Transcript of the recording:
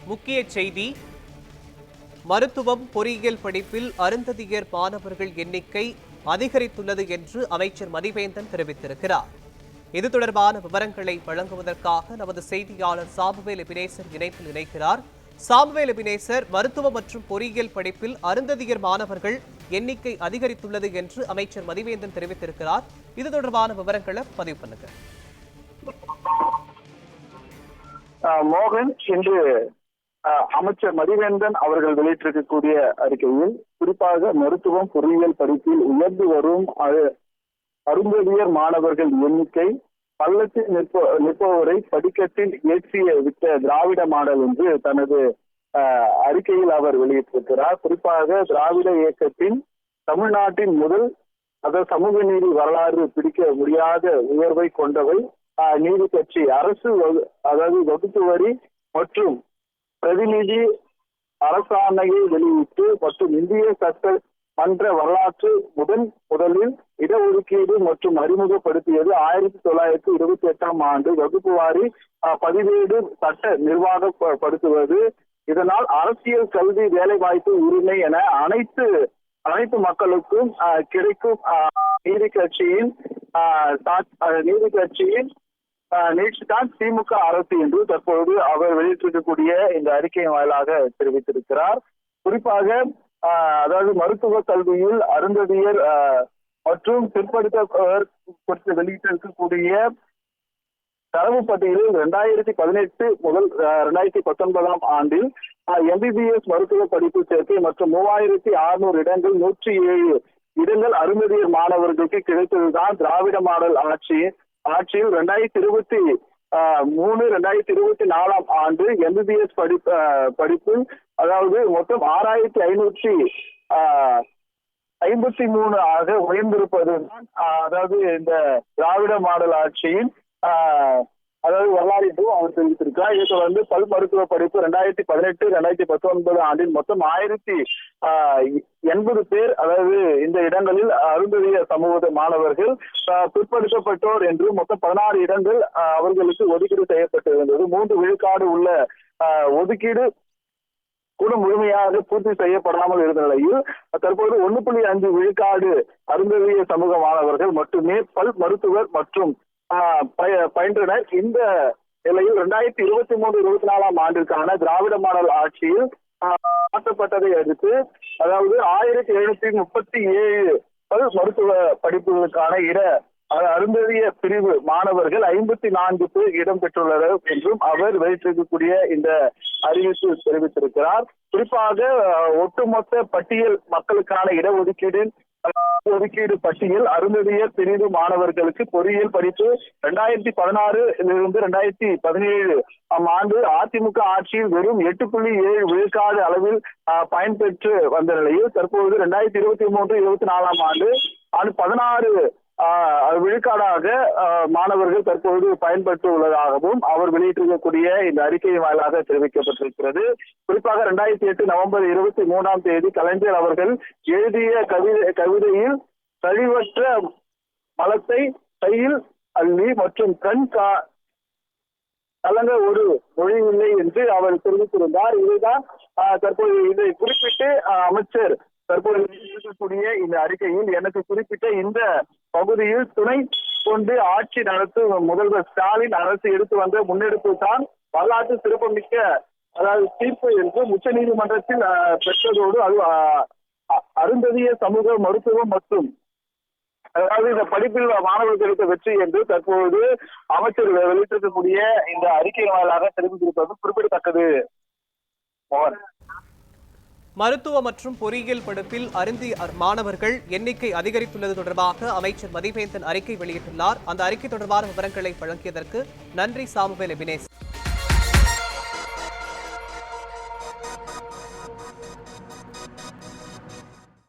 முக்கிய செய்தி. மருத்துவம் பொறியியல் படிப்பில் அருந்ததியர் மாணவர்கள் எண்ணிக்கை அதிகரித்துள்ளது என்று அமைச்சர் மதிவேந்தன் தெரிவித்திருக்கிறார். இது தொடர்பான விவரங்களை வழங்குவதற்காக நமது செய்தியாளர் சாமுவேல் எபினேசர் இணைப்பில் இணைக்கிறார். சாமுவேல் எபினேசர், மருத்துவம் மற்றும் பொறியியல் படிப்பில் அருந்ததியர் மாணவர்கள் எண்ணிக்கை அதிகரித்துள்ளது என்று அமைச்சர் மதிவேந்தன் தெரிவித்திருக்கிறார். இது தொடர்பான விவரங்களை பதிவு பண்ணுங்க. மோகன், இன்று அமைச்சர் மதிவேந்தன் அவர்கள் வெளியிட்டிருக்கக்கூடிய அறிக்கையில் குறிப்பாக மருத்துவம் பொறியியல் படிப்பில் உயர்ந்து வரும் அருந்ததியர் மாணவர்கள் எண்ணிக்கை பள்ளத்தில் நிற்பவரை படிக்கட்டில் ஏற்றிய விட்ட திராவிட மாடல் என்று தனது அறிக்கையில் அவர் வெளியிட்டிருக்கிறார். குறிப்பாக திராவிட இயக்கத்தின் தமிழ்நாட்டின் முதல் சமூக நீதி வரலாறு பிடிக்க முடியாத உயர்வை கொண்டவை நீதி கட்சி அரசு, அதாவது வகுப்பு வரி மற்றும் பிரதிநிதி அரசாணையை வெளியிட்டு மற்றும் இந்திய சட்ட மன்ற வரலாற்று முதலில் இடஒதுக்கீடு மற்றும் அறிமுகப்படுத்தியது 1928ஆம் ஆண்டு. வகுப்பு வாரி பதிவேடு சட்ட நிர்வாகப்படுத்துவது, இதனால் அரசியல், கல்வி, வேலைவாய்ப்பு, உரிமை என அனைத்து மக்களுக்கும் கிடைக்கும் நீதி கட்சியின் நீட்சிதான் திமுக அரசு என்று தற்போது அவர் வெளியிட்டிருக்கக்கூடிய இந்த அறிக்கையின் வாயிலாக தெரிவித்திருக்கிறார். குறிப்பாக அதாவது மருத்துவ கல்வியில் அருந்ததியர் மற்றும் பிற்படுத்தப்பட்டோர் குறித்து வெளியிட்டிருக்கக்கூடிய தரவு பட்டியலில் 2018 முதல் 2019ஆம் ஆண்டில் MBBS மருத்துவ படிப்பு சேர்க்கை மற்றும் 3600 இடங்கள் 107 இடங்கள் அருந்ததியர் மாணவர்களுக்கு கிடைத்ததுதான் திராவிட மாடல் ஆட்சியில் 2023, 2024ஆம் ஆண்டு MBBS படிப்பில் அதாவது மொத்தம் 6553 ஆக உயர்ந்திருப்பதுதான் அதாவது இந்த திராவிட மாடல் ஆட்சியின் அதாவது வரலாறு என்றும் அவர் தெரிவித்திருக்கிறார். இதை தொடர்ந்து பல் மருத்துவ படிப்பு 2018, 2019 ஆண்டில் மொத்தம் 1080 பேர், அதாவது இந்த இடங்களில் அருந்ததியர் சமூக மாணவர்கள் பிற்படுத்தப்பட்டோர் என்று மொத்தம் 16 இடங்கள் அவர்களுக்கு ஒதுக்கீடு செய்யப்பட்டிருந்தது. 3 விழுக்காடு உள்ள ஒதுக்கீடு கூட முழுமையாக பூர்த்தி செய்யப்படாமல் இருந்த நிலையில் தற்போது 1.5 விழுக்காடு அருந்ததியர் சமூக மாணவர்கள் மட்டுமே பல் மருத்துவர் மற்றும் பயின்றனர். இந்த நிலையில் 2023-24ஆம் ஆண்டிற்கான திராவிட மாடல் ஆட்சியில் மாற்றப்பட்டதை அடுத்து அதாவது 1737 பல் மருத்துவ படிப்புகளுக்கான அருந்ததிய பிரிவு மாணவர்கள் 54 பேர் இடம் பெற்றுள்ளனர் என்றும் அவர் வெளியிட்டிருக்கக்கூடிய இந்த அறிவிப்பு தெரிவித்திருக்கிறார். குறிப்பாக ஒட்டுமொத்த பட்டியல் மக்களுக்கான இடஒதுக்கீடு பட்டியல் அருந்ததியர் பிரிவு மாணவர்களுக்கு பொறியியல் படிப்பு 2016 2017 ஆண்டு அதிமுக ஆட்சியில் வெறும் 8.7 விழுக்காடு அளவில் பயன்பெற்று வந்த நிலையில் தற்போது 2023-24ஆம் ஆண்டு 16 விழுக்காடாக மாணவர்கள் தற்போது பயன்பெற்று உள்ளதாகவும் அவர் வெளியிட்டிருக்கக்கூடிய இந்த அறிக்கையின் வாயிலாக தெரிவிக்கப்பட்டிருக்கிறது. குறிப்பாக 2008 நவம்பர் 23ஆம் தேதி கலைஞர் அவர்கள் எழுதிய கவிதையில் கழிவற்ற மலத்தை கையில் அள்ளி மற்றும் கண் கலங்க ஒரு மொழி இல்லை என்று அவர் தெரிவித்திருந்தார். இதுதான் தற்போது இதை குறிப்பிட்டு அமைச்சர் தற்போது இருக்கக்கூடிய இந்த அறிக்கையில் எனக்கு குறிப்பிட்ட இந்த பகுதியில் துணை கொண்டு ஆட்சி நடத்தும் முதல்வர் ஸ்டாலின் அரசு எடுத்து வந்த முன்னெடுப்பு தான் வரலாற்று சிறப்புமிக்க அதாவது தீர்ப்பு என்று உச்ச நீதிமன்றத்தில் பெற்றதோடு அது அருந்ததிய சமூக மருத்துவம் மற்றும் அதாவது இந்த படிப்பில் மாணவர்களுக்கு வெற்றி என்று தற்போது அமைச்சர் வெளியிட்டிருக்கக்கூடிய இந்த அறிக்கை வாயிலாக தெரிவித்திருப்பது குறிப்பிடத்தக்கது. மோகன், மருத்துவ மற்றும் பொறியியல் படிப்பில் அருந்ததியர் மாணவர்கள் எண்ணிக்கை அதிகரித்துள்ளது தொடர்பாக அமைச்சர் மதிவேந்தன் அறிக்கை வெளியிட்டுள்ளார். அந்த அறிக்கை தொடர்பான விவரங்களை வழங்கியதற்கு நன்றி சாமுவேல் எபினேசர்.